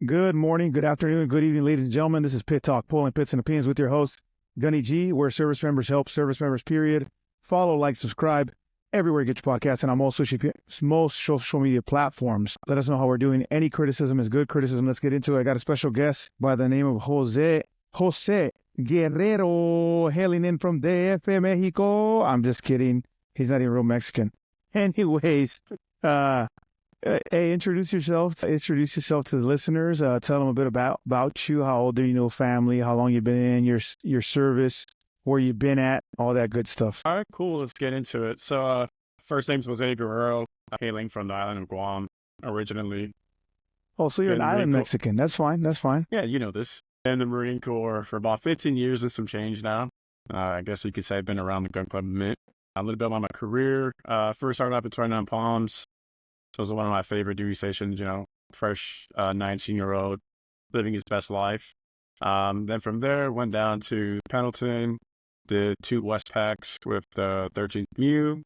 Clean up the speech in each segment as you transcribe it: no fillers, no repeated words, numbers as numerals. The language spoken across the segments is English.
Good morning, good afternoon, good evening, ladies and gentlemen. This is Pit Talk, Pulling Pits and Opinions with your host, Gunny G, where service members help service members, period. Follow, like, subscribe everywhere you get your podcasts, and on most social media platforms. Let us know how we're doing. Any criticism is good criticism. Let's get into it. I got a special guest by the name of Jose Guerrero, hailing in from DF, Mexico. I'm just kidding. He's not even real Mexican. Anyways, hey, introduce yourself to the listeners. Tell them a bit about you. How old are you, family, how long you've been in your service, where you've been at, all that good stuff. All right, cool. Let's get into it. So, first name's Jose Guerrero, hailing from the island of Guam originally. Oh, so you're an island Mexican. That's fine. Yeah, you know this. In the Marine Corps for about 15 years and some change now. I guess you could say I've been around the gun club a minute. A little bit about my career. First started off at 29 Palms. So it was one of my favorite duty stations, fresh 19-year-old living his best life. Then from there, went down to Pendleton, did 2 Westpacks with the 13th MU.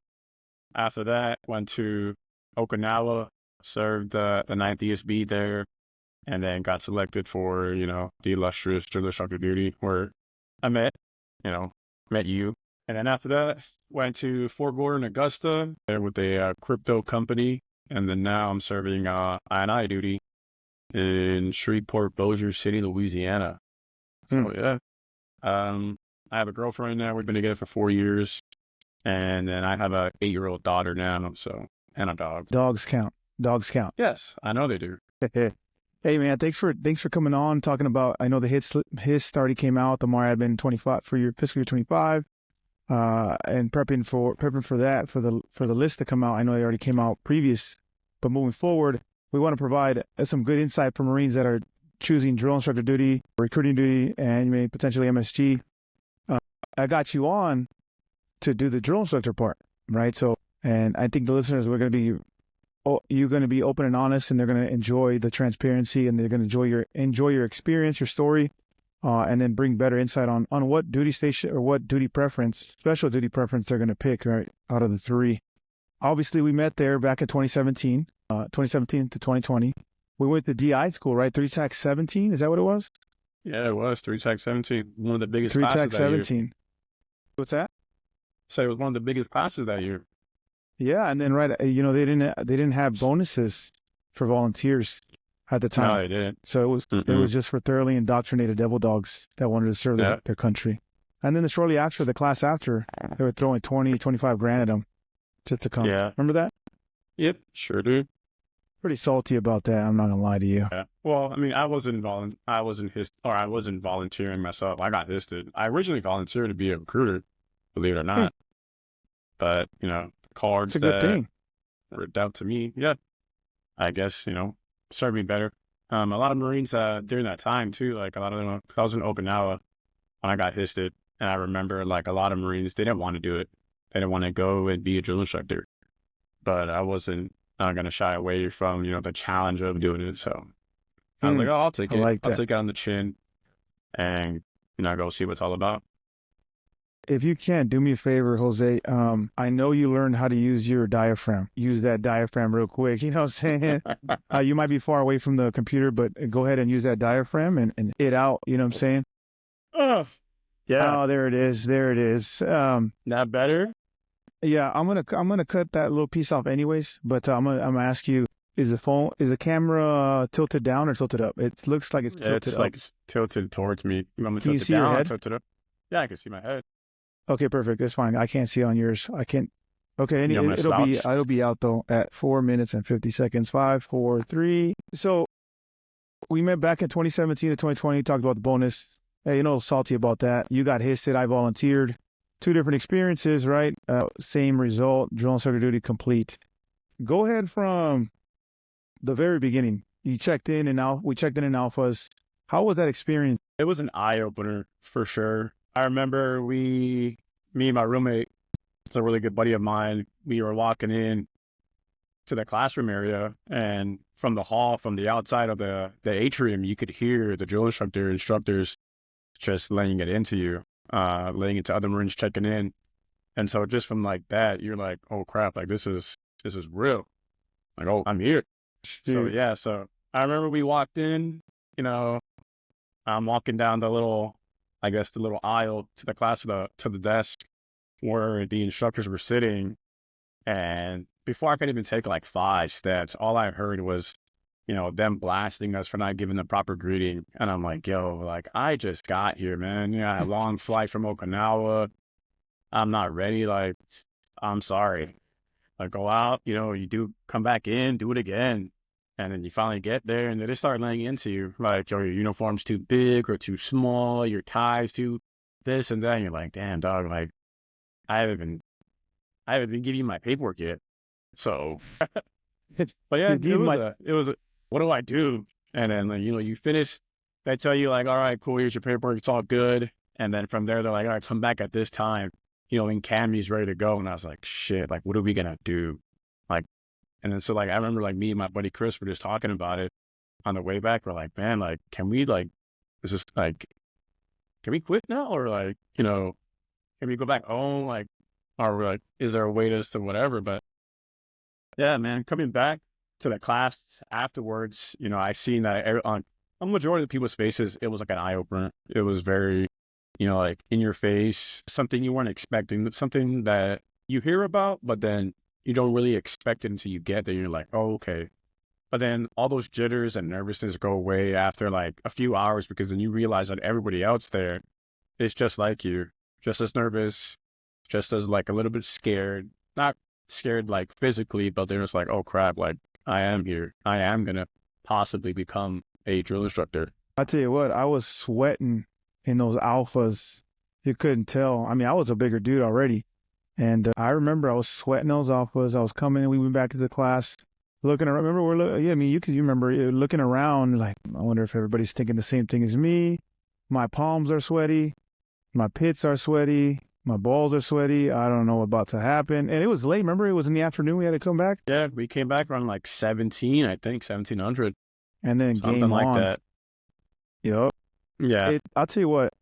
After that, went to Okinawa, served the 9th ESB there, and then got selected for, the illustrious Drill Instructor duty where I met you. And then after that, went to Fort Gordon, Augusta, there with a crypto company. And then now I'm serving I&I duty in Shreveport, Bossier City, Louisiana. So, yeah. I have a girlfriend now. We've been together for 4 years. And then I have a 8-year-old daughter now, and a dog. Dogs count. Yes, I know they do. Hey, man, thanks for coming on, talking about, I know the hits already came out, the more admin 25 for your fiscal year 25. And prepping for that, for the list to come out. I know they already came out previous, but moving forward, we want to provide some good insight for Marines that are choosing drill instructor duty, recruiting duty, and potentially MSG. I got you on to do the drill instructor part, right? So, and I think the listeners you're going to be open and honest, and they're going to enjoy the transparency, and they're going to enjoy your experience, your story. And then bring better insight on what duty station or what special duty preference they're going to pick, right, out of the 3. Obviously, we met there back in 2017 to 2020. We went to DI school, right? 3 TAC 17, is that what it was? Yeah, it was 3 TAC 17. One of the biggest classes that 17. year. What's that? So it was one of the biggest classes that year. Yeah, and then they didn't have bonuses for volunteers at the time. No, they didn't. So it was just for thoroughly indoctrinated devil dogs that wanted to serve their country. And then shortly after, the class after, they were throwing 20, 25 grand at them just to come. Yeah. Remember that? Yep, sure do. Pretty salty about that. I'm not gonna lie to you. Yeah. Well, I wasn't volunteering myself. I got listed. I originally volunteered to be a recruiter, believe it or not. But, cards it's a good thing. Were dealt to me. Yeah. I guess, served me better. A lot of Marines during that time too, like a lot of them, I was in Okinawa when I got histed, and I remember like a lot of Marines, they didn't want to do it. They didn't want to go and be a drill instructor, but I wasn't going to shy away from, the challenge of doing it. So I was like, oh, I'll take it. I'll take it on the chin and, go see what it's all about. If you can, do me a favor, Jose. I know you learned how to use your diaphragm. Use that diaphragm real quick. You know what I'm saying? You might be far away from the computer, but go ahead and use that diaphragm and hit out. You know what I'm saying? Oh, yeah. Oh, there it is. Not better? Yeah, I'm gonna cut that little piece off anyways. But I'm gonna ask you: is the camera tilted down or tilted up? It looks like it's tilted up. Like it's tilted towards me. Can you see your head? Tilt it up? Yeah, I can see my head. Okay, perfect. That's fine. I can't see on yours. I can't. Okay, it'll be out though at 4 minutes and 50 seconds. 5, 4, 3. So we met back in 2017 to 2020. Talked about the bonus. Hey, salty about that. You got histed. I volunteered. 2 different experiences, right? Same result. Drill instructor duty complete. Go ahead from the very beginning. You checked in, and we checked in alphas. How was that experience? It was an eye opener for sure. I remember me and my roommate, it's a really good buddy of mine, we were walking in to the classroom area, and from the hall, from the outside of the atrium, you could hear the drill instructors just laying it into you, laying into other Marines checking in. And so just from like that, you're like, oh crap, like this is real. Like, oh, I'm here. So yeah, so I remember we walked in, you know, I'm walking down the little, I guess the little aisle to the class, to the desk where the instructors were sitting. And before I could even take like 5 steps, all I heard was, them blasting us for not giving the proper greeting. And I'm like, yo, like, I just got here, man. I had a long flight from Okinawa. I'm not ready. Like, I'm sorry. Like, go out, you do come back in, do it again. And then you finally get there and they just start laying into you. Like, yo, your uniform's too big or too small, your tie's too this and that. And you're like, damn, dog, like, I haven't even given you my paperwork yet. So, but yeah, what do I do? And then, like, you finish, they tell you like, all right, cool, here's your paperwork. It's all good. And then from there, they're like, all right, come back at this time, and Cammy's ready to go. And I was like, shit, like, what are we going to do? Like, and then, so like, I remember like me and my buddy Chris were just talking about it on the way back. We're like, man, like, can we like, is this like, can we quit now? Or like, can we go back home? Like, or like, is there a way to whatever? But yeah, man, coming back to the class afterwards, I seen that on a majority of the people's faces, it was like an eye opener. It was very, like in your face, something you weren't expecting, something that you hear about, but then you don't really expect it until you get there. You're like, oh, okay. But then all those jitters and nervousness go away after like a few hours, because then you realize that everybody else there is just like you, just as nervous, just as like a little bit scared, not scared like physically, but they're just like, oh crap, like I am here. I am going to possibly become a drill instructor. I tell you what, I was sweating in those alphas. You couldn't tell. I mean, I was a bigger dude already. And I remember I was sweating those alphas. I was coming and we went back to the class looking around. Remember, you remember looking around like, I wonder if everybody's thinking the same thing as me. My palms are sweaty. My pits are sweaty. My balls are sweaty. I don't know what's about to happen. And it was late. Remember, it was in the afternoon. We had to come back. Yeah, we came back around like 1700. And then something game like on. that. Yep. Yeah. I'll tell you what,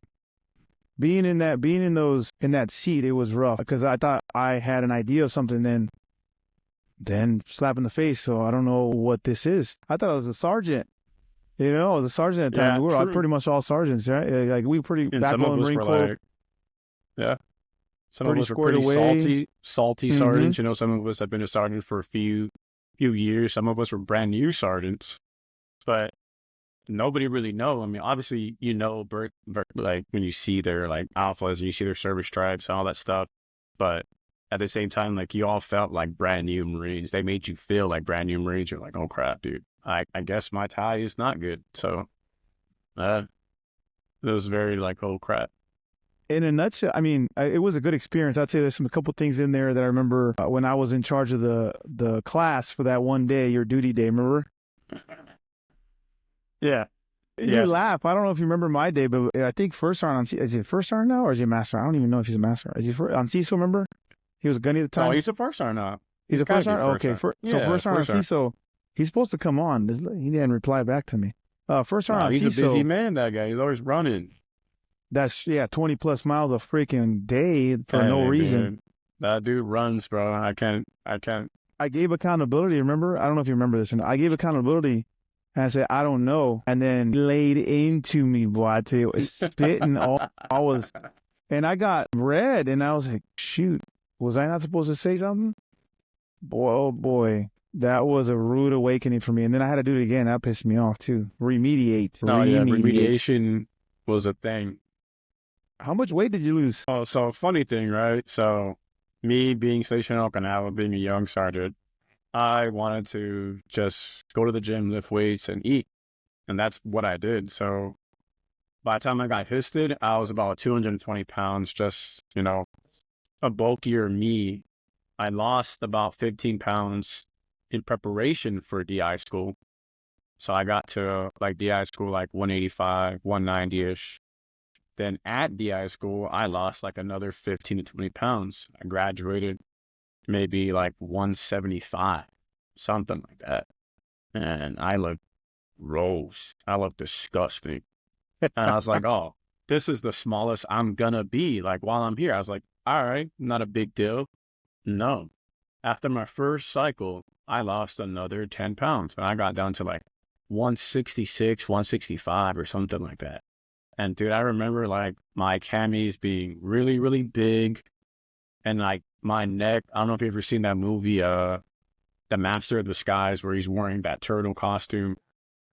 being in that seat, it was rough because I thought I had an idea of something, then slap in the face. So I don't know what this is. I thought I was a sergeant. I was a sergeant at the time. Yeah, We were pretty much all sergeants, right? Like we pretty and back some on of the us Marine were Corps. like, yeah. Some Pretty of us were squared pretty away. salty sergeants. Some of us have been a sergeant for a few years. Some of us were brand new sergeants, but nobody really know. I mean, obviously, like when you see their like alphas and you see their service stripes and all that stuff, but at the same time, like you all felt like brand new Marines. They made you feel like brand new Marines. You're like, oh crap, dude. I guess my tie is not good. So, it was very like, oh crap. In a nutshell, I mean, it was a good experience. I'd say there's a couple things in there that I remember when I was in charge of the class for that one day, your duty day. Remember? Yeah. You laugh. I don't know if you remember my day, but I think first sergeant is he first sergeant now or is he master? I don't even know if he's a master. Is he on CISO? Remember? He was a gunny at the time. Oh, he's a first sergeant now. He's a first sergeant. Okay, so first sergeant on CISO. He's supposed to come on. He didn't reply back to me. First sergeant on CISO. He's a busy man. That guy. He's always running. That's 20 plus miles a freaking day for no reason. Dude. That dude runs, bro. I can't. I gave accountability. Remember? I don't know if you remember this or not. I gave accountability. And I said, I don't know. And then laid into me, boy. I tell you, spitting and I got red. And I was like, shoot, was I not supposed to say something? Boy, oh boy. That was a rude awakening for me. And then I had to do it again. That pissed me off too. Remediate. No, yeah, remediation was a thing. How much weight did you lose? Oh, so funny thing, right? So me being stationed in Okinawa, being a young sergeant, I wanted to just go to the gym, lift weights, and eat. And that's what I did. So by the time I got histed, I was about 220 pounds, just, a bulkier me. I lost about 15 pounds in preparation for DI school. So I got to like DI school, like 185, 190-ish. Then at DI school, I lost like another 15 to 20 pounds. I graduated maybe like 175, something like that. And I looked gross. I looked disgusting. And I was like, oh, this is the smallest I'm gonna be. Like while I'm here, I was like, all right, not a big deal. No. After my first cycle, I lost another 10 pounds. And I got down to like 166, 165 or something like that. And dude, I remember like my camis being really, really big, and like my neck. I don't know if you've ever seen that movie, The Master of the Skies, where he's wearing that turtle costume,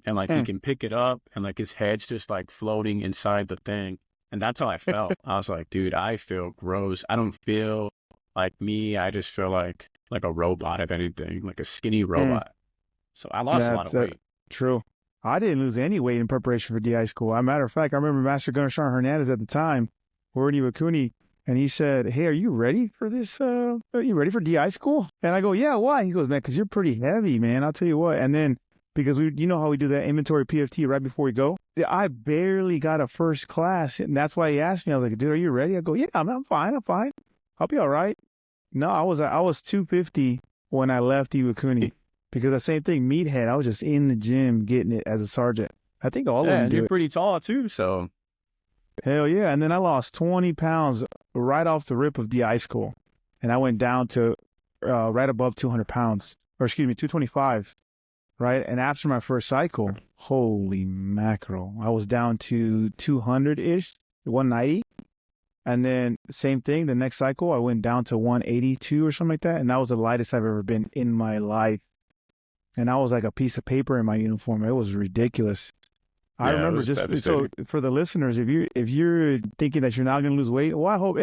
and like he Hmm. can pick it up, and like his head's just like floating inside the thing. And that's how I felt. I was like, dude, I feel gross. I don't feel like me. I just feel like a robot, if anything, like a skinny Hmm. robot. So I lost a Yeah, lot of that weight. true. I didn't lose any weight in preparation for DI school. As a matter of fact, I remember Master Gunner Sergeant Hernandez at the time, we're in Iwakuni, and he said, "Hey, are you ready for this? Are you ready for DI school?" And I go, "Yeah, why?" He goes, "Man, because you're pretty heavy, man. I'll tell you what." And then because you know how we do that inventory PFT right before we go. I barely got a first class, and that's why he asked me. I was like, "Dude, are you ready?" I go, "Yeah, I'm fine. I'm fine. I'll be all right." No, I was 250 when I left Iwakuni. Because the same thing, meathead, I was just in the gym getting it as a sergeant. I think all of Yeah, them and do you're it. pretty tall too. So Hell yeah. And then I lost 20 pounds right off the rip of DI school. And I went down to right above 200 pounds, or excuse me, 225, right? And after my first cycle, holy mackerel, I was down to 200-ish, 190. And then same thing, the next cycle, I went down to 182 or something like that. And that was the lightest I've ever been in my life. And I was like a piece of paper in my uniform. It was ridiculous. I yeah, it remember was just so devastating. for the listeners, if you're thinking that you're not going to lose weight, well, I hope.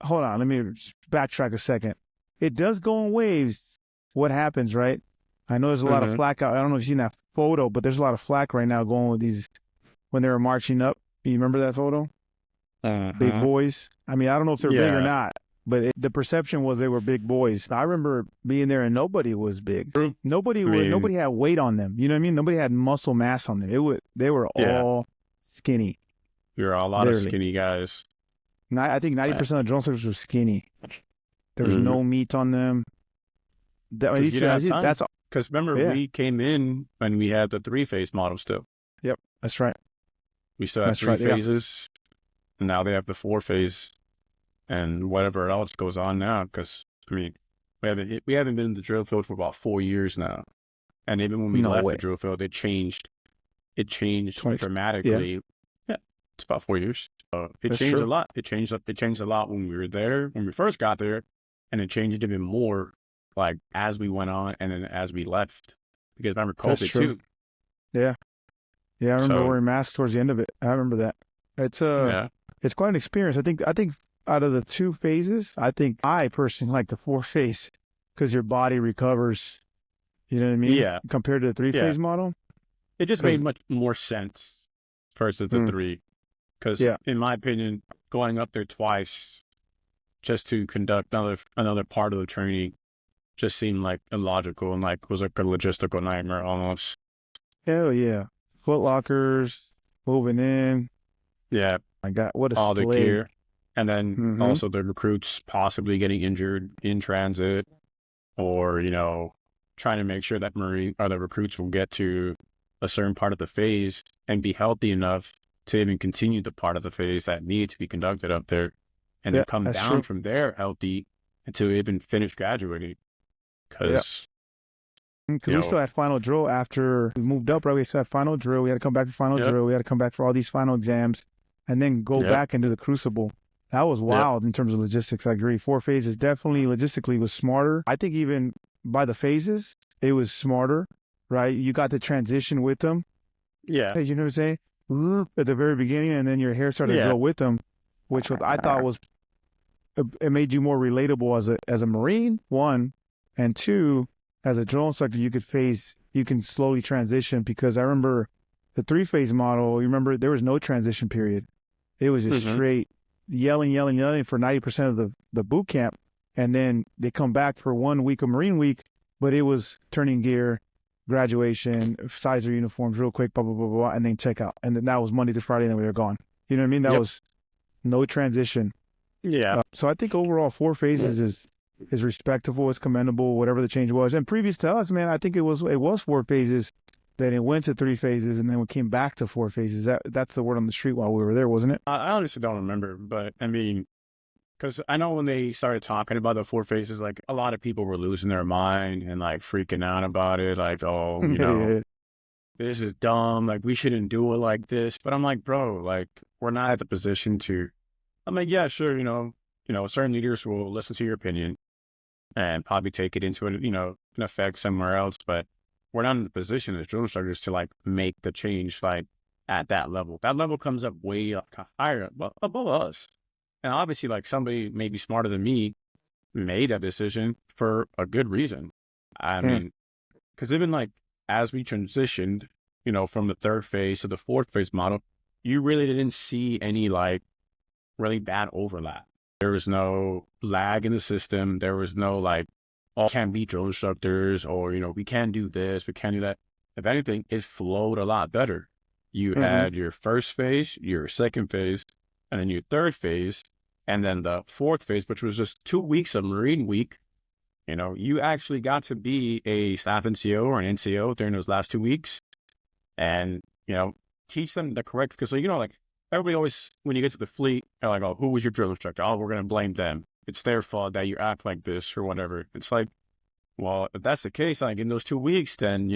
Hold on, let me backtrack a second. It does go in waves. What happens, right? I know there's a lot of Mm-hmm. flack out. I don't know if you've seen that photo, but there's a lot of flack right now going with these when they were marching up. You remember that photo? Big Uh-huh. boys. I mean, I don't know if they're big or Yeah. not, but the perception was they were big boys. I remember being there and nobody was big. True. Nobody I was. mean, Nobody had weight on them. You know what I mean? Nobody had muscle mass on them. They were yeah, all skinny, you're a lot of literally. skinny guys. I think 90% of drone sergeants were skinny. There was Mm-hmm. no meat on them. Because you didn't have time. That's Because remember, yeah. we came in when we had the three-phase model still. Yep, that's right. We still had That's three right. Yeah. phases, and now they have the four-phase and whatever else goes on now. Because I mean, we haven't been in the drill field for about 4 years now, and even when we No left the way. drill field, it changed. It changed 20. Yeah, dramatically. Yeah, it's about 4 years. So it that's changed a true. lot. It changed. It changed a lot when we were there, when we first got there, and it changed even more like as we went on and then as we left. Because remember That's COVID true. too. Yeah. Yeah, I remember So wearing masks towards the end of it. I remember that. It's yeah, it's quite an experience. I think out of the two phases, I think I personally like the four phase because your body recovers. You know what I mean? yeah, Compared to the three yeah. phase model. It just made Because much more sense versus the three. Because yeah, in my opinion, going up there twice just to conduct another part of the training just seemed like illogical and like was like a logistical nightmare almost. hell yeah, foot lockers, moving in. Yeah, My God, what a all the slay. gear. And then Mm-hmm. also the recruits possibly getting injured in transit or, trying to make sure that Marine or the recruits will get to a certain part of the phase and be healthy enough to even continue the part of the phase that needs to be conducted up there and then Yeah, come that's down true. from there healthy and to even finish graduating. Yeah. Because, Because you we know, still had final drill after we moved up, right? We still had final drill. We had to come back for final yep, drill. We had to come back for all these final exams and then go yep, back into the crucible. That was yep, wild in terms of logistics. I agree. Four phases definitely logistically was smarter. I think even by the phases, it was smarter, right? You got the transition with them. yeah, You know what I'm saying? At the very beginning, and then your hair started to yeah, grow with them, which I thought was it made you more relatable as a Marine, one, and two, as a drill instructor, you can slowly transition because I remember the three phase model, you remember there was no transition period. It was just hmm straight yelling, yelling, yelling for 90% of the boot camp. And then they come back for 1 week of Marine week, but it was turning gear, graduation, size of uniforms real quick, blah, blah, blah, blah, and then check out. And then that was Monday to Friday, and then we were gone. You know what I mean? That yep, was no transition. yeah, So I think overall four phases is respectable, it's commendable, whatever the change was. And previous to us, man, I think it was four phases. Then it went to three phases, and then we came back to four phases. That's the word on the street while we were there, wasn't it? I honestly don't remember, but I mean, because I know when they started talking about the four phases, like a lot of people were losing their mind and like freaking out about it. Like, oh, Yeah, yeah, this is dumb. Like, we shouldn't do it like this. But I'm like, bro, like, we're not at the position to, I'm like, yeah, sure. Certain leaders will listen to your opinion and probably take it into it, an effect somewhere else. But we're not in the position as drill instructors to like make the change like at that level. That level comes up way up higher above us. And obviously, like somebody maybe smarter than me made that decision for a good reason. I mean, because even like as we transitioned, from the third phase to the fourth phase model, you really didn't see any like really bad overlap. There was no lag in the system. There was no like, oh, can't be drill instructors, or, we can't do this, we can't do that. If anything, it flowed a lot better. You had your first phase, your second phase, and then your third phase, and then the fourth phase, which was just 2 weeks of Marine Week. You actually got to be a staff NCO or an NCO during those last 2 weeks and, teach them the correct, because, like everybody always, when you get to the fleet, they're like, oh, who was your drill instructor? Oh, we're going to blame them. It's their fault that you act like this or whatever. It's like, well, if that's the case, like in those 2 weeks, then,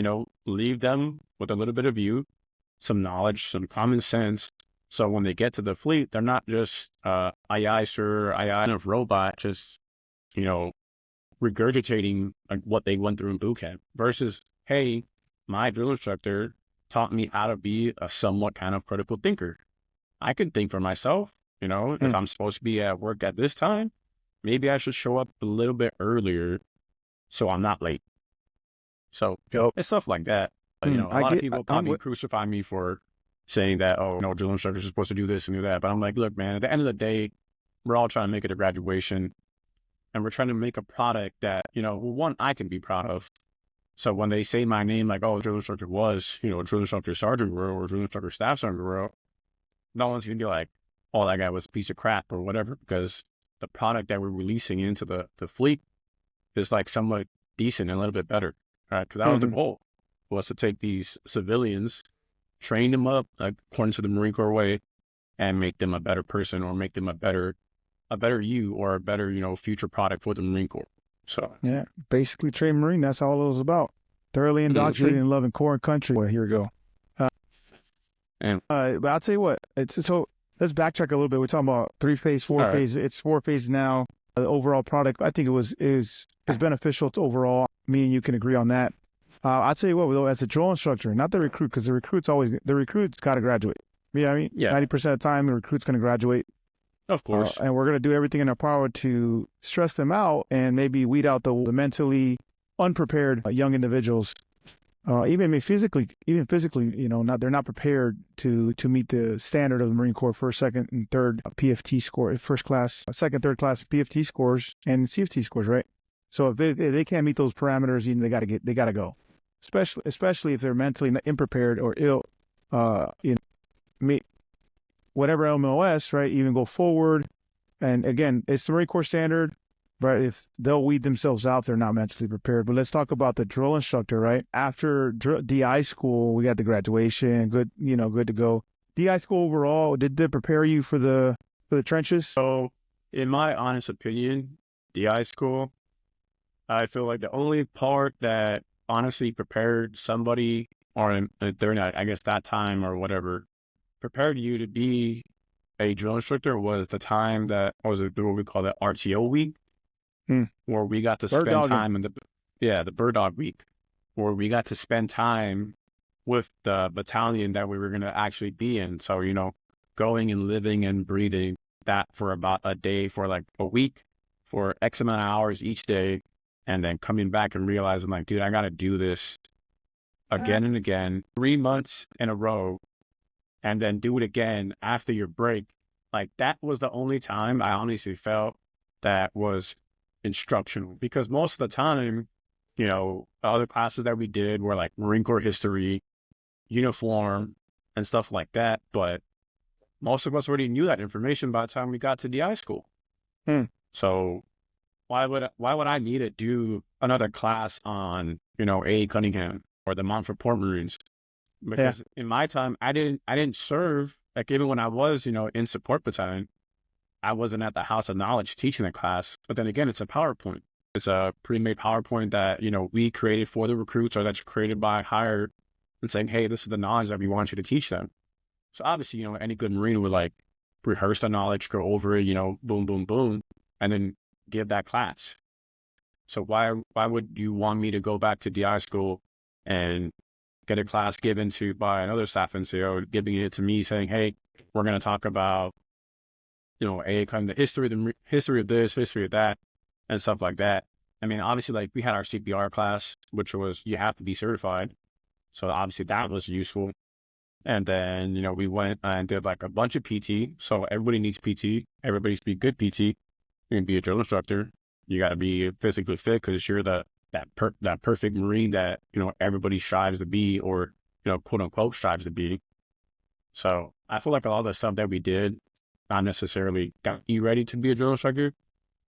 leave them with a little bit of you, some knowledge, some common sense. So when they get to the fleet, they're not just, aye, sir, aye, a robot, just, regurgitating like what they went through in boot camp versus, hey, my drill instructor taught me how to be a somewhat kind of critical thinker. I can think for myself, if I'm supposed to be at work at this time, maybe I should show up a little bit earlier so I'm not late. So it's stuff like that. A lot of people probably crucify me for saying that, oh, no, drill instructors are supposed to do this and do that. But I'm like, look, man, at the end of the day, we're all trying to make it a graduation. And we're trying to make a product that, one, I can be proud of. So when they say my name, like, oh, drill instructor was, drill instructor Sergeant Guerrero or drill instructor Staff Sergeant Guerrero, no one's going to be like, oh, that guy was a piece of crap or whatever, because the product that we're releasing into the fleet is like somewhat decent and a little bit better, right? Because that was the goal, was to take these civilians, train them up according to the Marine Corps way, and make them a better person or make them a better you or a better, future product for the Marine Corps. So yeah, basically train Marine. That's all it was about. Thoroughly indoctrinated and loving Corps and country. Well, here we go. But I'll tell you what. So let's backtrack a little bit. We're talking about 3-phase, 4-phase. It's 4 phases now. The overall product, I think is beneficial to overall. Me and you can agree on that. I'll tell you what, though, as a drill instructor, not the recruit, because the recruit's got to graduate. You know what I mean? Yeah. 90% of the time, the recruit's going to graduate. Of course. And we're going to do everything in our power to stress them out and maybe weed out the mentally unprepared young individuals. Even physically, they're not prepared to meet the standard of the Marine Corps first, second, and third PFT score, first class, second, third class PFT scores and CFT scores, right? So if they can't meet those parameters, they got to go. Especially if they're mentally unprepared or ill, whatever MOS, right? Even go forward. And again, it's the Marine Corps standard, but if they'll weed themselves out, they're not mentally prepared. But let's talk about the drill instructor, right? After DI school, we got the graduation, good to go. DI school overall, did they prepare you for the trenches? So in my honest opinion, DI school, I feel like the only part that honestly prepared somebody or during I guess that time or whatever, prepared you to be a drill instructor was the time that was what we call the RTO week, where we got to spend time in the bird dog week, where we got to spend time with the battalion that we were going to actually be in. So, going and living and breathing that for about a day, for like a week, for X amount of hours each day, and then coming back and realizing like, dude, I got to do this again and again, 3 months in a row, and then do it again after your break. Like that was the only time I honestly felt that was instructional, because most of the time, other classes that we did were like Marine Corps history, uniform, and stuff like that. But most of us already knew that information by the time we got to DI school. So why would I need to do another class on, A. Cunningham or the Montfort Port Marines? Because in my time, I didn't serve, like even when I was, in support battalion, I wasn't at the House of Knowledge teaching a class. But then again, it's a PowerPoint. It's a pre-made PowerPoint that, we created for the recruits, or that's created by hired, and saying, hey, this is the knowledge that we want you to teach them. So obviously, you know, any good Marine would like rehearse the knowledge, go over it, you know, boom, boom, boom, and then give that class. So why would you want me to go back to DI school and get a class given to by another staff NCO, giving it to me saying, hey, we're going to talk about, you know, kind of the history of this, history of that, and stuff like that. I mean, obviously, like we had our CPR class, which was you have to be certified. So obviously that was useful. And then, you know, we went and did like a bunch of PT. So everybody needs PT. Everybody needs to be good PT. You can be a drill instructor. You got to be physically fit because you're that perfect Marine that, you know, everybody strives to be, or, you know, quote unquote strives to be. So I feel like a lot of the stuff that we did not necessarily got you ready to be a drill instructor,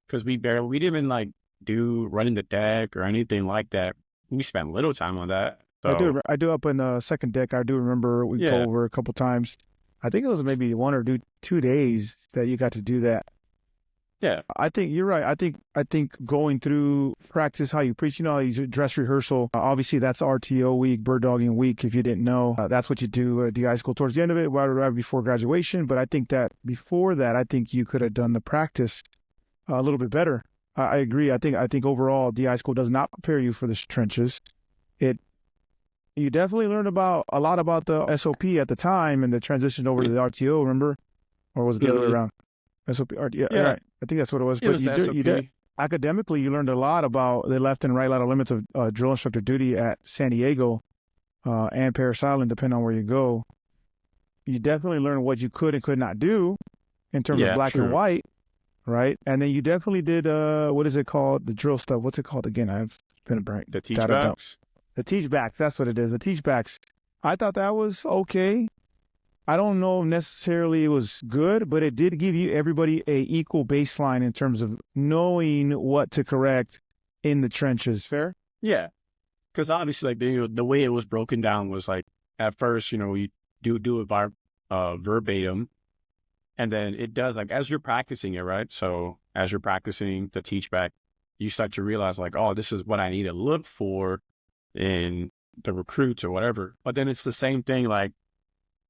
because we didn't even like do running the deck or anything like that. We spent little time on that. So, I do up in the second deck. I do remember we go over a couple times. I think it was maybe 1 or 2 days that you got to do that. Yeah, I think you're right. I think going through practice how you preach, you know, you dress rehearsal. Obviously, that's RTO week, bird dogging week. If you didn't know, that's what you do at the high school towards the end of it, right before graduation. But I think that before that, I think you could have done the practice a little bit better. I agree. I think overall, DI school does not prepare you for the trenches. You definitely learned a lot about the SOP at the time and the transition over to the RTO. Remember, or was it the other way around? SOP, yeah, right. I think that's what it was. But you did academically, you learned a lot about the left and right lateral limits of drill instructor duty at San Diego and Parris Island, depending on where you go. You definitely learned what you could and could not do in terms of black and white, right? And then you definitely did what is it called? The drill stuff. What's it called again? I've been a brain. The teach backs. The teach backs, that's what it is. The teach backs. I thought that was okay. I don't know if necessarily it was good, but it did give you everybody a equal baseline in terms of knowing what to correct in the trenches. Fair? Yeah, because obviously, like the way it was broken down was like at first, you know, you do it by verbatim, and then it does like as you're practicing it, right? So as you're practicing the teach back, you start to realize like, oh, this is what I need to look for in the recruits or whatever. But then it's the same thing, like,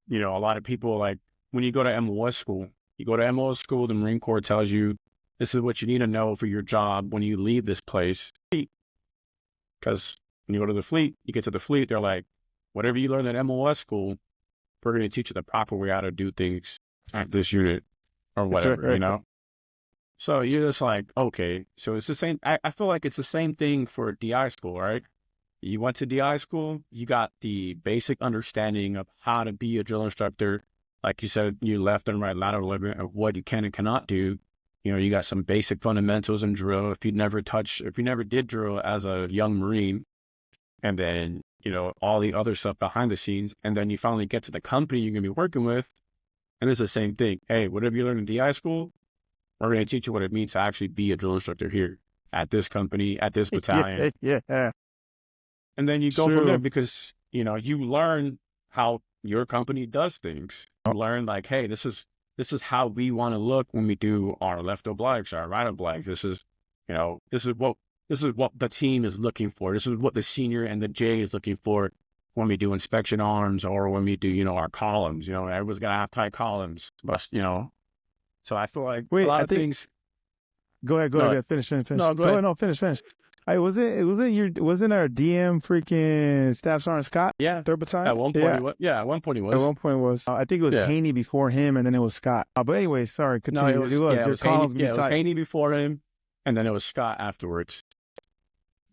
you know, a lot of people, like when you go to MOS school, the Marine Corps tells you, this is what you need to know for your job when you leave this place. Because when you go to the fleet, you get to the fleet, they're like, whatever you learn at MOS school, we're going to teach you the proper way how to do things at this unit or whatever, you know? So you're just like, okay, so it's the same. I feel like it's the same thing for DI school, right? You went to DI school, you got the basic understanding of how to be a drill instructor. Like you said, you left and right lateral limit of what you can and cannot do. You know, you got some basic fundamentals in drill. If you never did drill as a young Marine, and then, you know, all the other stuff behind the scenes, and then you finally get to the company you're going to be working with, and it's the same thing. Hey, whatever you learn in DI school, we're going to teach you what it means to actually be a drill instructor here at this company, at this battalion. Yeah. And then you go from there because, you know, you learn how your company does things. You learn like, hey, this is how we want to look when we do our left obliques, our right obliques. This is what the team is looking for. This is what the senior and the J is looking for when we do inspection arms or when we do, you know, our columns. You know, everyone's gonna have tight columns, but you know. So I feel like a lot of things. Go ahead. Finish. No, go ahead. No, finish. Wasn't our DM freaking Staff Sergeant Scott? Yeah. Third battalion? At one point, at one point he was. At one point was. I think it was Haney before him, and then it was Scott. But anyway, sorry. Continue. No, it was Haney before him, and then it was Scott afterwards.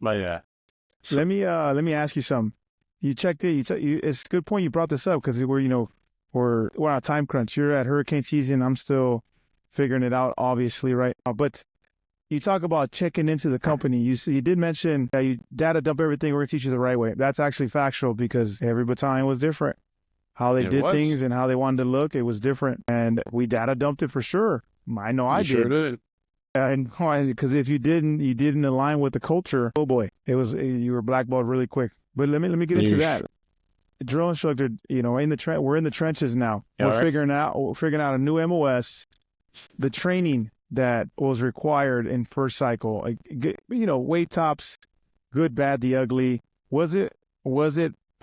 But yeah. So, let me ask you something. You checked it. It's a good point you brought this up because we're on a time crunch. You're at hurricane season. I'm still figuring it out, obviously, right? But you talk about checking into the company. You did mention that you data dump everything. We're going to teach you the right way. That's actually factual because every battalion was different. How they did things and how they wanted to look, it was different. And we data dumped it for sure. I know I did. Sure did. And because if you didn't align with the culture, oh boy, you were blackballed really quick. But let me get into that. Drill instructor, you know, we're in the trenches now. We're figuring out a new MOS, the training that was required in first cycle, like, you know, weight tops, good, bad, the ugly. Was it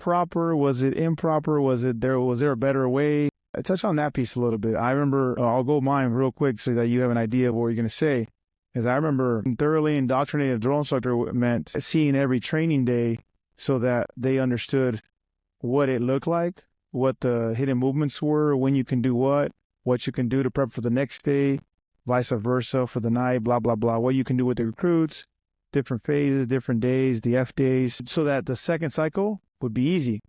proper? Was it improper? Was there a better way? Touch on that piece a little bit. I remember, I'll go mine real quick so that you have an idea of what you're going to say. Because I remember thoroughly indoctrinated drill instructor meant seeing every training day so that they understood what it looked like, what the hidden movements were, when you can do what you can do to prep for the next day, vice versa for the night, blah, blah, blah, what you can do with the recruits, different phases, different days, the F days, so that the second cycle would be easy.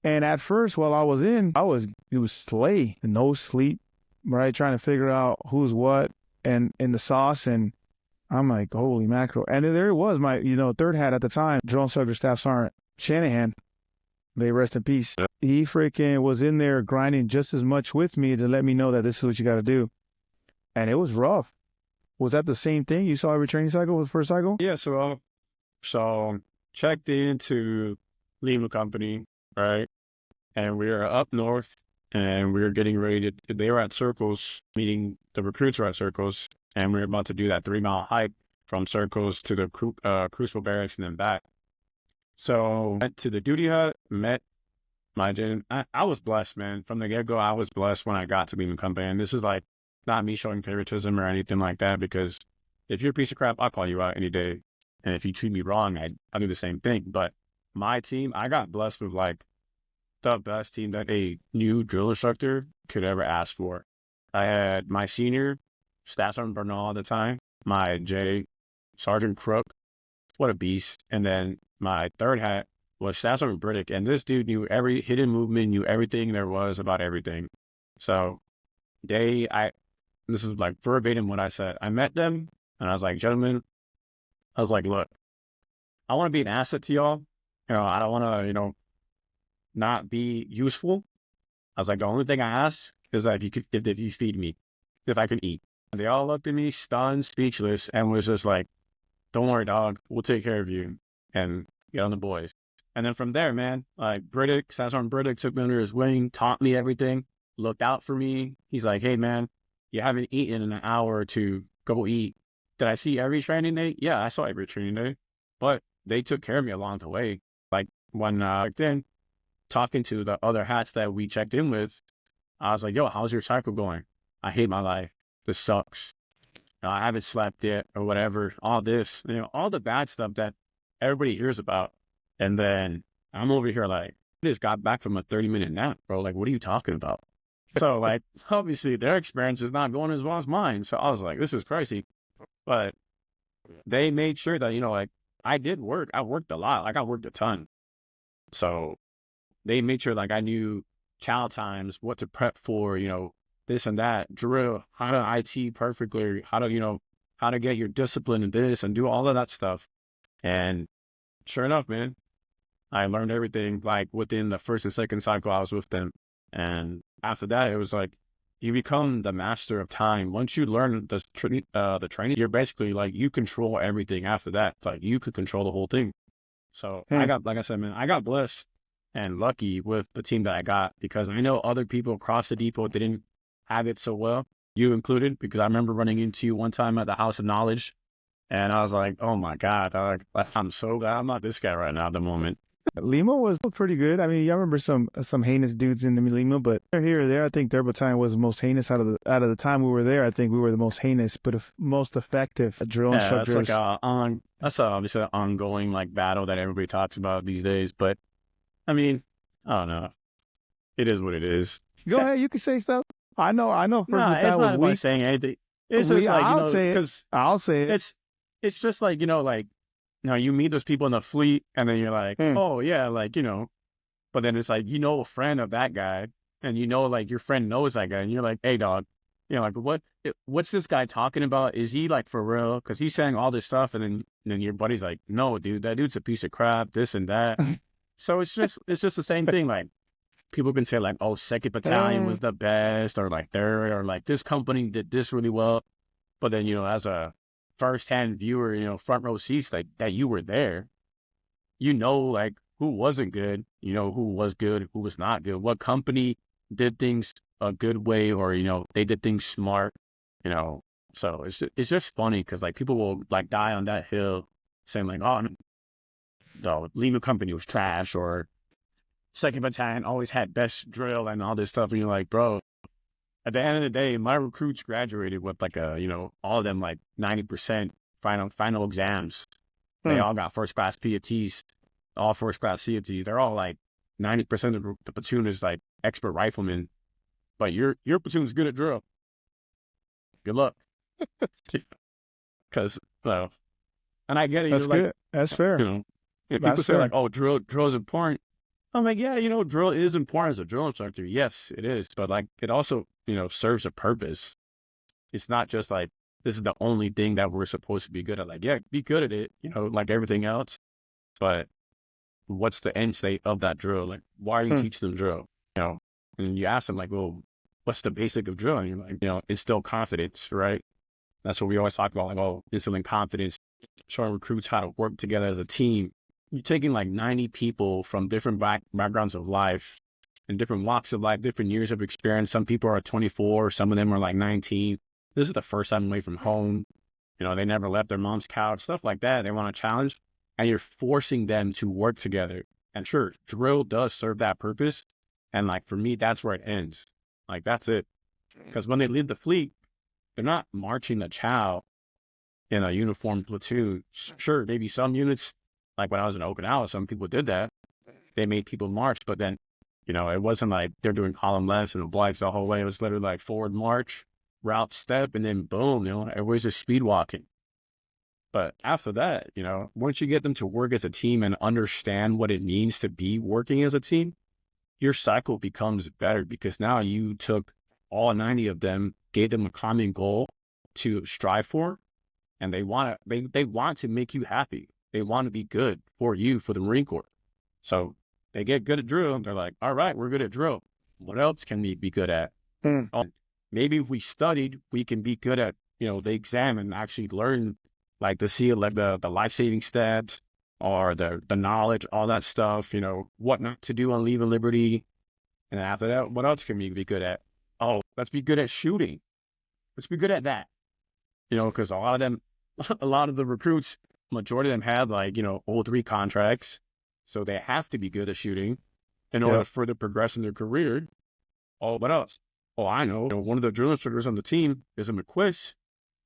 And at first, while I was in, it was slay, no sleep, right? Trying to figure out who's what and in the sauce. And I'm like, holy mackerel. And there it was, my, third hat at the time, Drill Instructor Staff Sergeant Shanahan, may rest in peace. He freaking was in there grinding just as much with me to let me know that this is what you got to do. And it was rough. Was that the same thing you saw every training cycle with the first cycle? Yeah, so checked into Lima Company, right? And we were up north, and we were getting ready to, they were at Circles, meeting the recruits were at Circles, and we were about to do that 3-mile hike from Circles to the Crucible Barracks and then back. So went to the duty hut, met my gen. I was blessed, man. From the get-go, I was blessed when I got to Lima Company. And this is like not me showing favoritism or anything like that, because if you're a piece of crap, I'll call you out any day. And if you treat me wrong, I'll do the same thing. But my team, I got blessed with like the best team that a new drill instructor could ever ask for. I had my senior, Staff Sergeant Bernal at the time, my J, Sergeant Crook, what a beast. And then my third hat was Staff Sergeant Briddick. And this dude knew every hidden movement, knew everything there was about everything. So this is like verbatim what I said. I met them and I was like, gentlemen, I was like, look, I want to be an asset to y'all. I don't want to, not be useful. I was like, the only thing I ask is that if you feed me, if I can eat. And they all looked at me stunned, speechless, and was just like, don't worry, dog, we'll take care of you and get on the boys. And then from there, man, like Staff Sergeant Briddick took me under his wing, taught me everything, looked out for me. He's like, hey man, you haven't eaten in an hour or two, go eat. Did I see every training day? Yeah, I saw every training day, but they took care of me along the way. Like when then talking to the other hats that we checked in with, I was like, yo, how's your cycle going? I hate my life. This sucks. I haven't slept yet or whatever. All this, all the bad stuff that everybody hears about. And then I'm over here like, I just got back from a 30-minute nap, bro. Like, what are you talking about? So like, obviously their experience is not going as well as mine. So I was like, this is crazy. But they made sure that, like I did work. I worked a lot. Like I worked a ton. So they made sure like I knew chow times, what to prep for, this and that, drill, how to IT perfectly, how to get your discipline in this and do all of that stuff. And sure enough, man, I learned everything like within the first and second cycle I was with them. And after that, it was like, you become the master of time. Once you learn the training, you're basically like, you control everything after that. Like you could control the whole thing. So like I said, man, I got blessed and lucky with the team that I got, because I know other people across the depot didn't have it so well, you included, because I remember running into you one time at the House of Knowledge and I was like, oh my God, I'm so glad I'm not this guy right now at the moment. Lima was pretty good. I mean, I remember some heinous dudes in the Lima, but here or there, I think their battalion was the most heinous out of the time we were there. I think we were the most heinous, but most effective drill instructors. That's like that's obviously an ongoing like battle that everybody talks about these days. But I mean, I don't know. It is what it is. Go ahead, you can say stuff. I know. No, it's not about saying anything. It's just like because I'll say it. It's just like you meet those people in the fleet, and then you're like, oh yeah, like but then it's like a friend of that guy, and like your friend knows that guy, and you're like, hey dog, like what's this guy talking about? Is he like for real? Because he's saying all this stuff, and then your buddy's like, no, dude, that dude's a piece of crap, this and that. So it's just the same thing. Like people can say like, oh, 2nd Battalion was the best, or like third, or like this company did this really well, but then as a first-hand viewer, front row seats, like that you were there, like who wasn't good, who was good, who was not good, what company did things a good way, or they did things smart, so it's just funny because like people will like die on that hill saying like, oh no, Lima Company was trash, or second battalion always had best drill and all this stuff. And you're like, bro, at the end of the day, my recruits graduated with like all of them like 90% final exams. They all got first class PFTs, all first class CFTs. They're all like 90% of the platoon is like expert riflemen, but your platoon's good at drill. Good luck. Because, and I get it. That's good. That's fair. People say like, oh, drill is important. I'm like, yeah, drill is important as a drill instructor. Yes, it is. But like, it also, serves a purpose. It's not just like, this is the only thing that we're supposed to be good at. Like, yeah, be good at it, like everything else. But what's the end state of that drill? Like, why are you teaching them drill? And you ask them like, well, what's the basic of drill? And you're like, instill confidence, right? That's what we always talk about, like, oh, instilling confidence, showing recruits how to work together as a team. You're taking like 90 people from different backgrounds of life and different walks of life, different years of experience. Some people are 24, some of them are like 19. This is the first time away from home. They never left their mom's couch, stuff like that. They want a challenge, and you're forcing them to work together. And sure, drill does serve that purpose. And like, for me, that's where it ends. Like, that's it. Because when they leave the fleet, they're not marching a chow in a uniformed platoon. Sure, maybe some units, like when I was in Okinawa, some people did that. They made people march, but then, it wasn't like they're doing column lefts and obliques the whole way. It was literally like forward march, route step, and then boom, everybody's just speed walking. But after that, once you get them to work as a team and understand what it means to be working as a team, your cycle becomes better because now you took all 90 of them, gave them a common goal to strive for, and they want to make you happy. They want to be good for you, for the Marine Corps. So they get good at drill. They're like, all right, we're good at drill. What else can we be good at? Oh, maybe if we studied, we can be good at, the exam and actually learn like the life-saving stats or the knowledge, all that stuff, what not to do on leave of liberty. And then after that, what else can we be good at? Oh, let's be good at shooting. Let's be good at that. Because a lot of the recruits, majority of them have like, O3 contracts. So they have to be good at shooting in order to further progress in their career. Oh, what else? Oh, I know. One of the drill instructors on the team is a McQuist.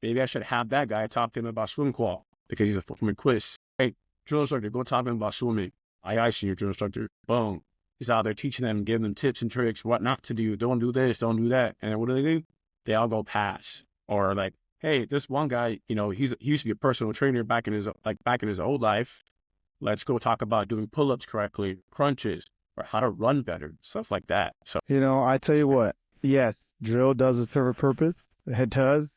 Maybe I should have that guy talk to him about swim qual because he's a McQuist. Hey, drill instructor, go talk to him about swimming. Aye, senior drill instructor. Boom. He's out there teaching them, giving them tips and tricks, what not to do. Don't do this, don't do that. And what do? They all go pass. Or like, hey, this one guy, he used to be a personal trainer back in his old life. Let's go talk about doing pull-ups correctly, crunches, or how to run better, stuff like that. So I tell you what, yes, drill does serve a purpose. It does.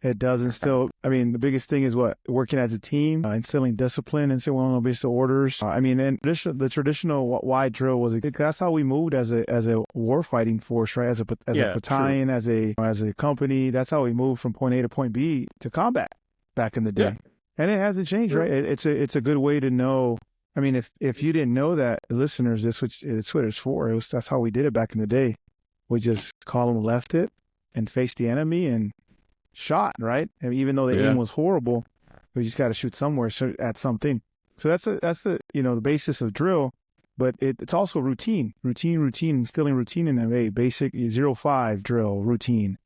It does instill. I mean, the biggest thing is what working as a team, instilling discipline, instilling obedience to orders. And the traditional wide drill was that's how we moved as a war fighting force, right? As a battalion, true. as a company. That's how we moved from point A to point B to combat back in the day. Yeah. And it hasn't changed, right? It's a good way to know. I mean, if you didn't know that, listeners, it's what it's for. That's how we did it back in the day. We just column left it and faced the enemy and shot, right? And even though the aim was horrible, we just got to shoot somewhere at something. So that's the the basis of drill, but it's also routine, instilling routine in them. Hey, basic 0-5 drill routine,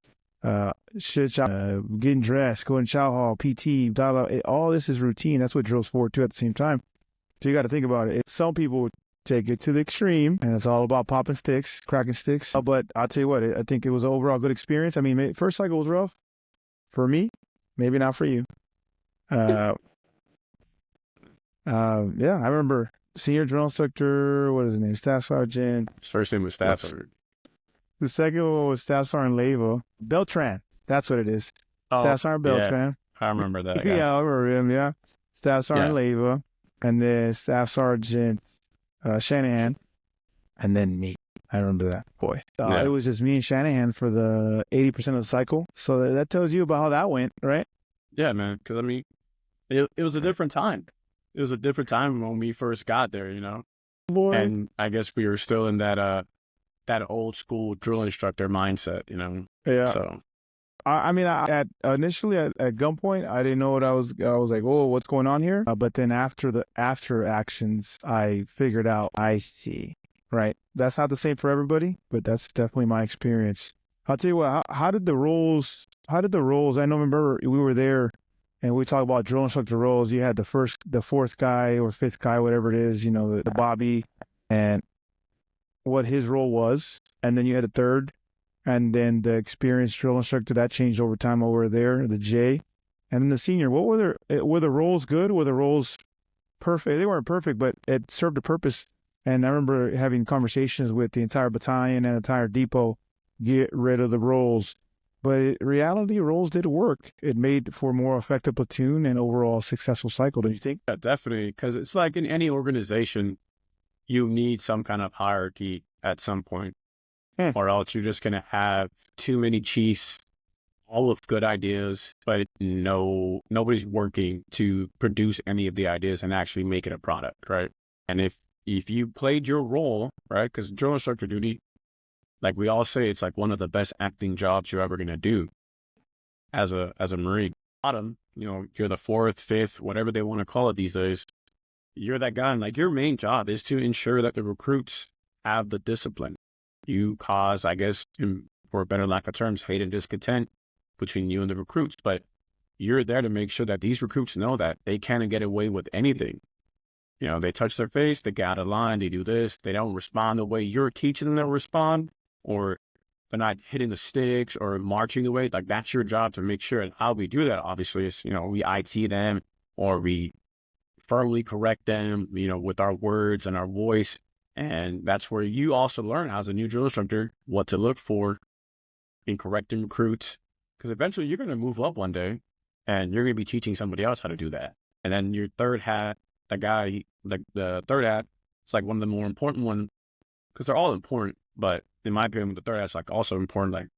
getting dressed, going chow hall, PT, all this is routine. That's what drill's for too. At the same time, so you got to think about it. Some people take it to the extreme, and it's all about popping sticks, cracking sticks. But I'll tell you what, I think it was an overall good experience. I mean, first cycle was rough. For me, maybe not for you. I remember senior drill instructor, what is his name? Staff Sergeant. His first name was Staff Sergeant. The second one was Staff Sergeant Leva. Beltran, that's what it is. Staff Sergeant Beltran. I remember that guy. Yeah, I remember him, yeah. Staff Sergeant Leva, and then Staff Sergeant Shanahan, and then me. I remember that, boy. It was just me and Shanahan for the 80% of the cycle. So that tells you about how that went, right? Yeah, man. Because, I mean, it was a different time. It was a different time when we first got there, Boy. And I guess we were still in that old school drill instructor mindset, Yeah. So, initially at gunpoint, I didn't know what I was like, oh, what's going on here? But then after actions, I figured out, I see. right? That's not the same for everybody, but that's definitely my experience. I'll tell you what, how did the roles, I know, remember we were there and we talked about drill instructor roles. You had the fourth guy or fifth guy, whatever it is, the Bobby, and what his role was. And then you had a third, and then the experienced drill instructor that changed over time over there, the J, and then the senior. What were the roles good? Were the roles perfect? They weren't perfect, but it served a purpose. And I remember having conversations with the entire battalion and the entire depot, get rid of the roles. But in reality, roles did work. It made for a more effective platoon and overall successful cycle, don't you think? Yeah, definitely. Because it's like in any organization, you need some kind of hierarchy at some point, or else you're just going to have too many chiefs, all with good ideas, but nobody's working to produce any of the ideas and actually make it a product, right? And if you played your role, right, because drill instructor duty, like we all say, it's like one of the best acting jobs you're ever going to do as a Marine. Bottom, you're the fourth, fifth, whatever they want to call it these days. You're that guy, and like your main job is to ensure that the recruits have the discipline. You cause, I guess, for a better lack of terms, hate and discontent between you and the recruits, but you're there to make sure that these recruits know that they can't get away with anything. They touch their face, they get out of line, they do this, they don't respond the way you're teaching them to respond, or they're not hitting the sticks or marching away. Like that's your job to make sure. And how we do that, obviously, is, we IT them or we firmly correct them, with our words and our voice. And that's where you also learn as a new drill instructor what to look for in correcting recruits. Because eventually you're going to move up one day and you're going to be teaching somebody else how to do that. And then your third hat, the third hat, it's like one of the more important ones, because they're all important. But in my opinion, the third hat's like also important, like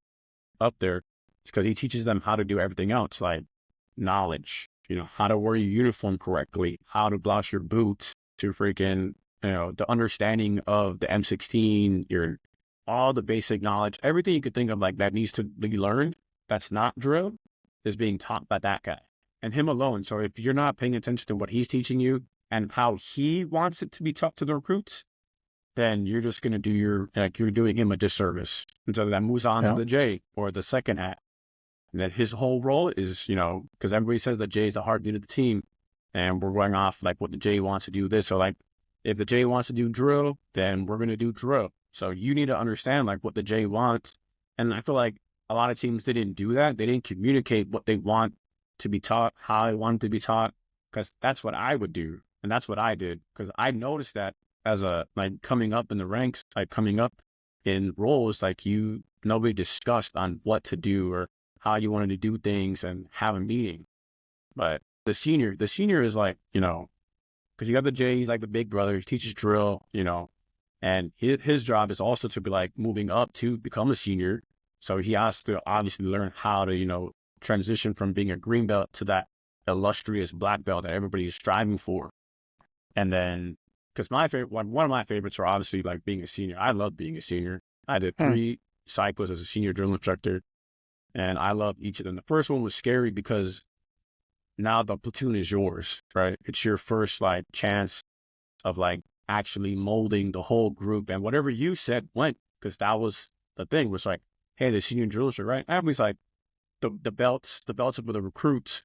up there. It's because he teaches them how to do everything else, like knowledge, how to wear your uniform correctly, how to blouse your boots, to freaking, the understanding of the M16, all the basic knowledge, everything you could think of like that needs to be learned. That's not drill is being taught by that guy and him alone. So if you're not paying attention to what he's teaching you and how he wants it to be taught to the recruits, then you're just going to do you're doing him a disservice. And so that moves on to the J, or the second hat. And then his whole role is, because everybody says that J is the heartbeat of the team, and we're going off like what the J wants to do this. So like if the J wants to do drill, then we're going to do drill. So you need to understand like what the J wants. And I feel like a lot of teams, they didn't do that. They didn't communicate what they want to be taught, how they want it to be taught, because that's what I would do. And that's what I did, because I noticed that as coming up in the ranks, like coming up in roles, like nobody discussed on what to do or how you wanted to do things and have a meeting. But the senior is like, because you got the J, he's like the big brother, he teaches drill, and his job is also to be like moving up to become a senior. So he has to obviously learn how to, transition from being a green belt to that illustrious black belt that everybody is striving for. And then, because one of my favorites are obviously like being a senior. I love being a senior. I did 3 cycles as a senior drill instructor, and I love each of them. The first one was scary because now the platoon is yours, right? It's your first like chance of like actually molding the whole group, and whatever you said went, because that was the thing, was like, hey, the senior drill instructor, right? Everybody's like the belts are for the recruits,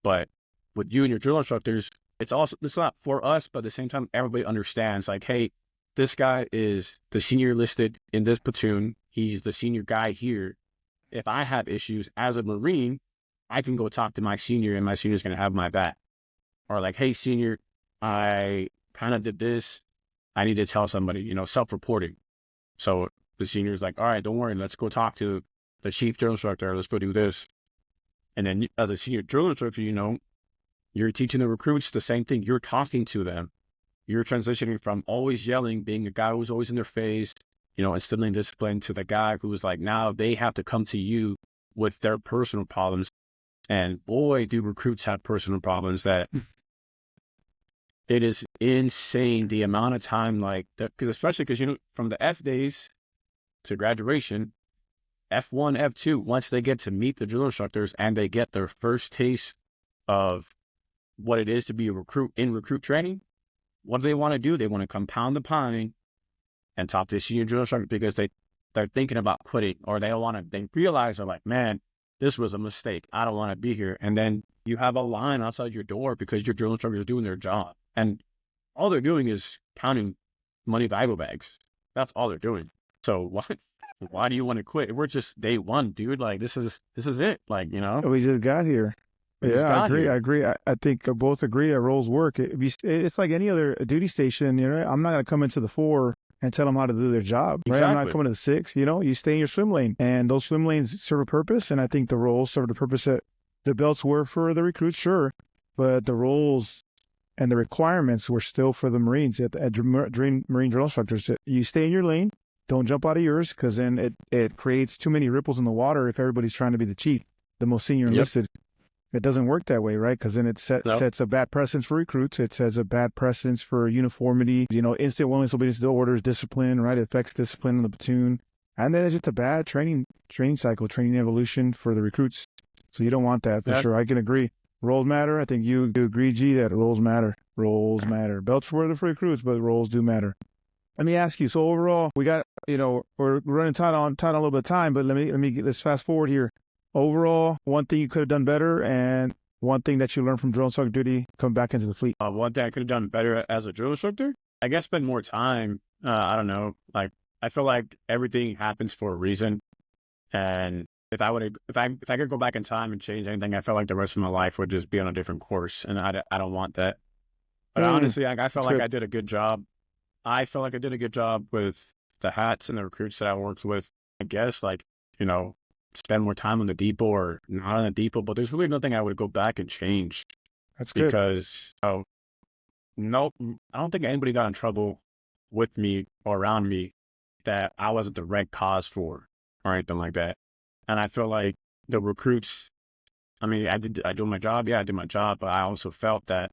but with you and your drill instructors, it's not for us, but at the same time, everybody understands like, hey, this guy is the senior listed in this platoon. He's the senior guy here. If I have issues as a Marine, I can go talk to my senior and my senior's going to have my back. Or like, hey, senior, I kind of did this. I need to tell somebody, self-reporting. So the senior's like, all right, don't worry. Let's go talk to the chief drill instructor. Let's go do this. And then as a senior drill instructor, you're teaching the recruits the same thing. You're talking to them. You're transitioning from always yelling, being a guy who's always in their face, instilling discipline, to the guy who's like, now they have to come to you with their personal problems. And boy, do recruits have personal problems that it is insane the amount of time, like, especially because, from the F days to graduation, F1, F2, once they get to meet the drill instructors and they get their first taste of what it is to be a recruit in recruit training, what do they want to do? They want to compound the pine and talk to a senior drill instructor because they're thinking about quitting, or they realize they're like, man, this was a mistake. I don't want to be here. And then you have a line outside your door because your drill instructor is doing their job. And all they're doing is counting money Bible bags. That's all they're doing. So why do you want to quit? We're just day one, dude. Like, this is it. Like, you know, We just got here. Yeah, I agree. I think both agree that roles work. It's like any other duty station. You know, I'm not going to come into the 4 and tell them how to do their job. Right? Exactly. I'm not coming to the 6. You know, you stay in your swim lane, and those swim lanes serve a purpose. And I think the roles serve the purpose that the belts were for the recruits, sure, but the roles and the requirements were still for the Marines at Marine drill instructors. You stay in your lane. Don't jump out of yours, because then it creates too many ripples in the water if everybody's trying to be the chief, the most senior enlisted. It doesn't work that way, right? Because then it sets a bad precedence for recruits. It sets a bad precedence for uniformity. You know, instant willingness, obedience to orders, discipline, right? It affects discipline in the platoon. And then it's just a bad training cycle, training evolution for the recruits. So you don't want that, for sure. I can agree. Roles matter. I think you do agree, G, that roles matter. Roles matter. Belts were the for recruits, but roles do matter. Let me ask you. So overall, we got, you know, we're running tight on a little bit of time, but let's fast forward here. Overall, one thing you could have done better, and one thing that you learned from drill instructor duty coming back into the fleet. One thing I could have done better as a drill instructor, I guess, spend more time. I don't know. Like, I feel like everything happens for a reason, and if I could go back in time and change anything, I felt like the rest of my life would just be on a different course, and I don't want that. But honestly, I felt like I did a good job. I felt like I did a good job with the hats and the recruits that I worked with. I guess, like, you know, spend more time on the depot or not on the depot, but there's really nothing I would go back and change. That's good. Because, no, I don't think anybody got in trouble with me or around me that I wasn't the right cause for or anything like that. And I feel like the recruits, I mean, I did my job. Yeah, I did my job, but I also felt that,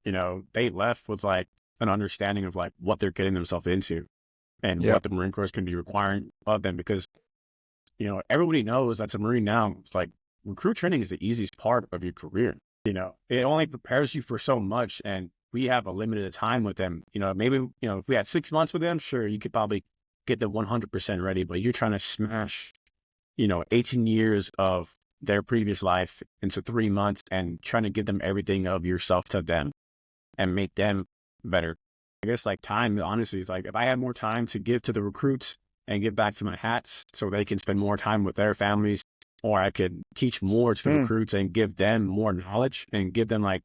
you know, they left with like an understanding of like what they're getting themselves into and what the Marine Corps is going to be requiring of them, because, you know, everybody knows that's a Marine now. It's like recruit training is the easiest part of your career. You know, it only prepares you for so much, and we have a limited time with them. You know, maybe, you know, if we had 6 months with them, sure, you could probably get them 100% ready, but you're trying to smash, you know, 18 years of their previous life into 3 months and trying to give them everything of yourself to them and make them better. I guess like time, honestly, is like if I had more time to give to the recruits and give back to my hats so they can spend more time with their families, or I could teach more to the recruits and give them more knowledge and give them like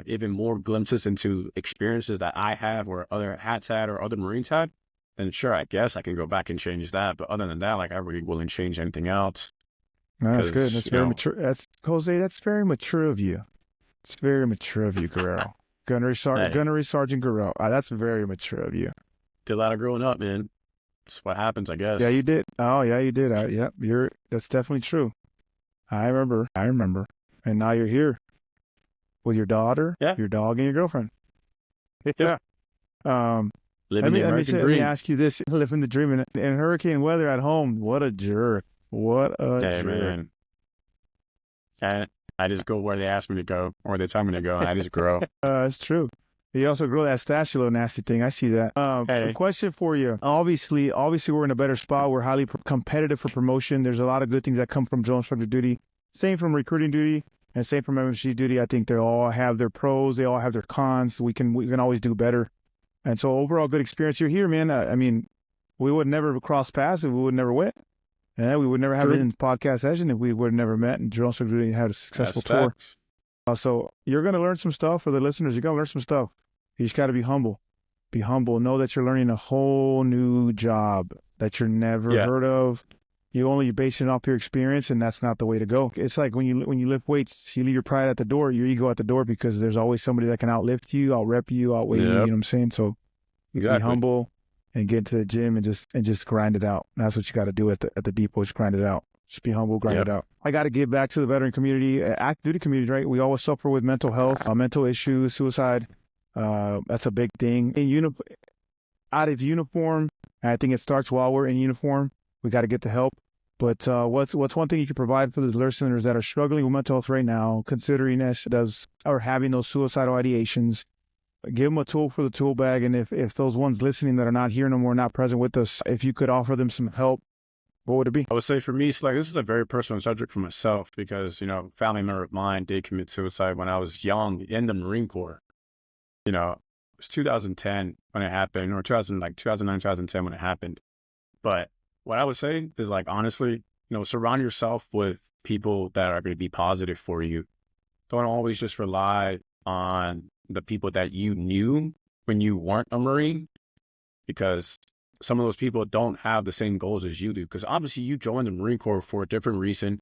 even more glimpses into experiences that I have or other hats had or other Marines had, then sure, I guess I can go back and change that. But other than that, like, I really wouldn't change anything else. No, that's good. That's very mature. That's Jose. That's very mature of you. It's very mature of you, Guerrero. Gunnery Sergeant Guerrero. That's very mature of you. Did a lot of growing up, man. That's what happens, I guess. Yeah, you did. Oh, yeah, you did. That's definitely true. I remember. And now you're here with your daughter, your dog, and your girlfriend. Yeah. Living the American dream. Let me ask you this: living the dream in hurricane weather at home. What a jerk! What a jerk! Man. And I just go where they ask me to go, or they tell me to go, and I just grow. It's true. You also grow that stash, you little nasty thing. I see that. A question for you. Obviously, we're in a better spot. We're highly competitive for promotion. There's a lot of good things that come from drill instructor duty. Same from recruiting duty, and same from MFG duty. I think they all have their pros. They all have their cons. We can always do better. And so overall, good experience. You're here, man. I mean, we would never cross paths if we would never win. And we would never have it in podcast session if we would have never met and drill instructor duty had a successful tour. So you're going to learn some stuff for the listeners. You're going to learn some stuff. You just got to be humble. Be humble. Know that you're learning a whole new job that you're never heard of. You only base it off your experience, and that's not the way to go. It's like when you lift weights, you leave your pride at the door, your ego at the door, because there's always somebody that can outlift you, outrep you, outweigh you. You know what I'm saying? So be humble and get to the gym and just grind it out. That's what you got to do at the depot. Just grind it out. Just be humble, grind it out. I got to give back to the veteran community, active duty community, right? We always suffer with mental health, mental issues, suicide. That's a big thing. Out of uniform, and I think it starts while we're in uniform. We got to get the help. But what's one thing you can provide for the listeners that are struggling with mental health right now, considering or having those suicidal ideations? give them a tool for the tool bag. And if those ones listening that are not here no more, not present with us, if you could offer them some help, what would it be? I would say for me, it's like, this is a very personal subject for myself because, you know, a family member of mine did commit suicide when I was young in the Marine Corps. You know, it was 2010 when it happened, or 2009, 2010 when it happened. But what I would say is, like, honestly, you know, surround yourself with people that are going to be positive for you. Don't always just rely on the people that you knew when you weren't a Marine, because some of those people don't have the same goals as you do. Because obviously you joined the Marine Corps for a different reason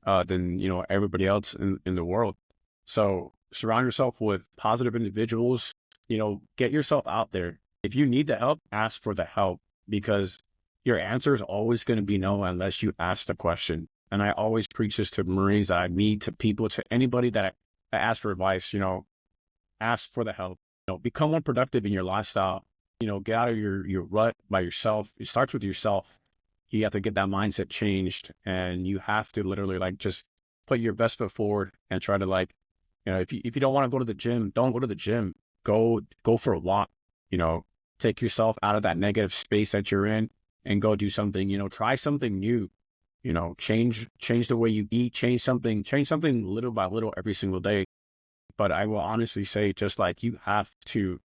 than, you know, everybody else in the world. So surround yourself with positive individuals, you know, get yourself out there. If you need the help, ask for the help, because your answer is always going to be no unless you ask the question. And I always preach this to Marines that I meet, to people, to anybody that I ask for advice, you know, ask for the help. You know, become more productive in your lifestyle. You know, get out of your rut by yourself. It starts with yourself. You have to get that mindset changed, and you have to literally, like, just put your best foot forward and try to, like, you know, if you don't want to go to the gym, don't go to the gym. Go for a walk. You know, take yourself out of that negative space that you're in and go do something. You know, try something new. You know, change the way you eat. Change something little by little every single day. But I will honestly say, just like, you have to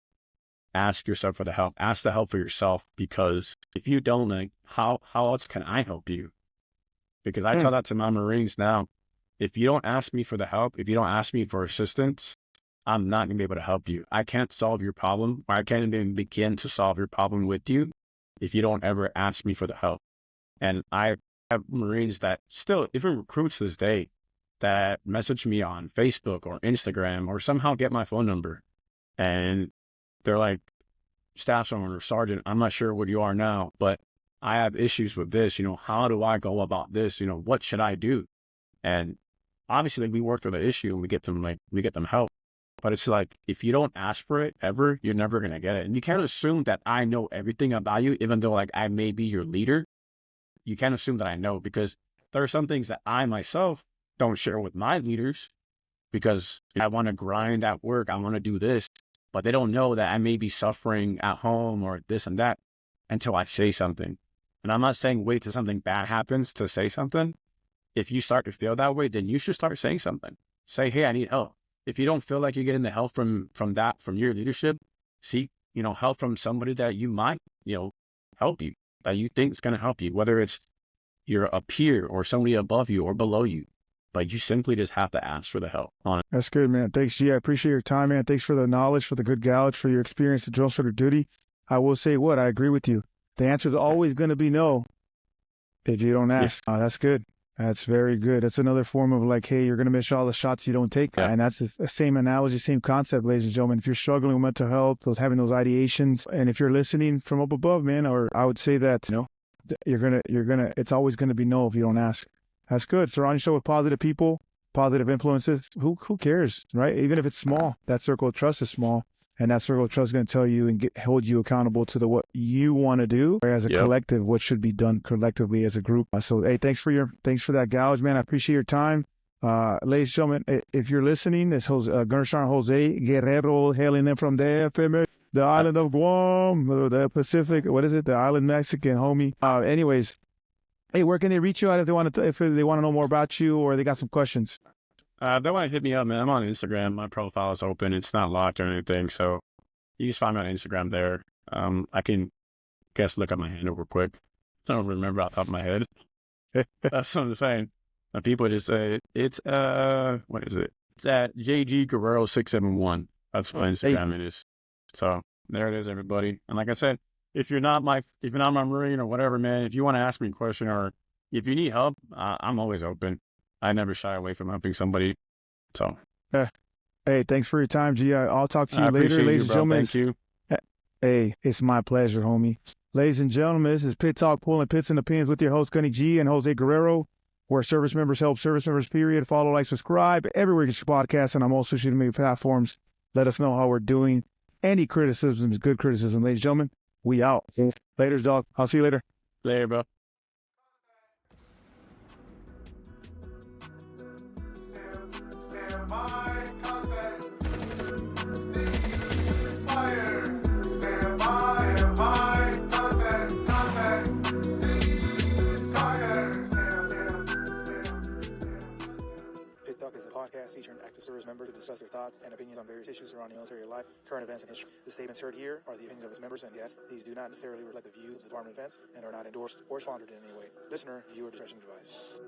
ask yourself for the help. Ask the help for yourself, because if you don't, like, how else can I help you? Because I tell that to my Marines now. If you don't ask me for the help, if you don't ask me for assistance, I'm not going to be able to help you. I can't solve your problem, or I can't even begin to solve your problem with you if you don't ever ask me for the help. And I have Marines that still, even recruits to this day, that message me on Facebook or Instagram or somehow get my phone number. And they're like, Staff Sergeant or Sergeant, I'm not sure what you are now, but I have issues with this. You know, how do I go about this? You know, what should I do? And obviously, like, we work through the issue and we get them help. But it's like, if you don't ask for it ever, you're never going to get it. And you can't assume that I know everything about you, even though, like, I may be your leader. You can't assume that I know, because there are some things that I myself don't share with my leaders, because I want to grind at work. I want to do this, but they don't know that I may be suffering at home or this and that until I say something. And I'm not saying wait till something bad happens to say something. If you start to feel that way, then you should start saying something. Say, hey, I need help. If you don't feel like you're getting the help from your leadership, seek, you know, help from somebody that you might, you know, help you, that you think is going to help you, whether it's you're a peer or somebody above you or below you. But you simply just have to ask for the help on it. That's good, man. Thanks, G. I appreciate your time, man. Thanks for the knowledge, for the good gouge, for your experience at drill instructor duty. I will say I agree with you. The answer is always going to be no if you don't ask. Yeah. That's good. That's very good. That's another form of, like, hey, you're going to miss all the shots you don't take. Yeah. And that's the same analogy, same concept, ladies and gentlemen. If you're struggling with mental health, having those ideations, and if you're listening from up above, man, or I would say that, you know, it's always going to be no if you don't ask. That's good. Surround yourself with positive people, positive influences. Who cares, right? Even if it's small, that circle of trust is small. And that circle of trust is going to tell you and hold you accountable to what you want to do as a collective, what should be done collectively as a group. So, hey, thanks for that gouge, man. I appreciate your time. Ladies and gentlemen, if you're listening, this Gunnery Sergeant Jose Guerrero, hailing in from the island of Guam, the Pacific. What is it? The island Mexican, homie. Anyways, hey, where can they reach you at if they want to know more about you, or they got some questions? They want to hit me up, man. I'm on Instagram. My profile is open. It's not locked or anything. So you just find me on Instagram there. I can look at my handle real quick. I don't remember off the top of my head. That's what I'm saying. People just say it's what is it? It's at JG Guerrero 671. That's what Instagram it is. So there it is, everybody. And like I said, if you're not my Marine or whatever, man, if you want to ask me a question or if you need help, I'm always open. I never shy away from helping somebody. So, hey, thanks for your time, G. I'll talk to you later, ladies and gentlemen. Thank you. Hey, it's my pleasure, homie. Ladies and gentlemen, this is Pit Talk, pulling pits and opinions with your host, Gunny G and Jose Guerrero, where service members help service members, period. Follow, like, subscribe everywhere you get your podcast and on all social media platforms. Let us know how we're doing. Any criticism is good criticism, ladies and gentlemen. We out. Later, dog. I'll see you later. Later, bro. is a podcast featuring active service members to discuss their thoughts and opinions on various issues surrounding military life, current events, and history. The statements heard here are the opinions of its members and guests. These do not necessarily reflect the views of the Department of Defense and are not endorsed or sponsored in any way. Listener, viewer discretion advised.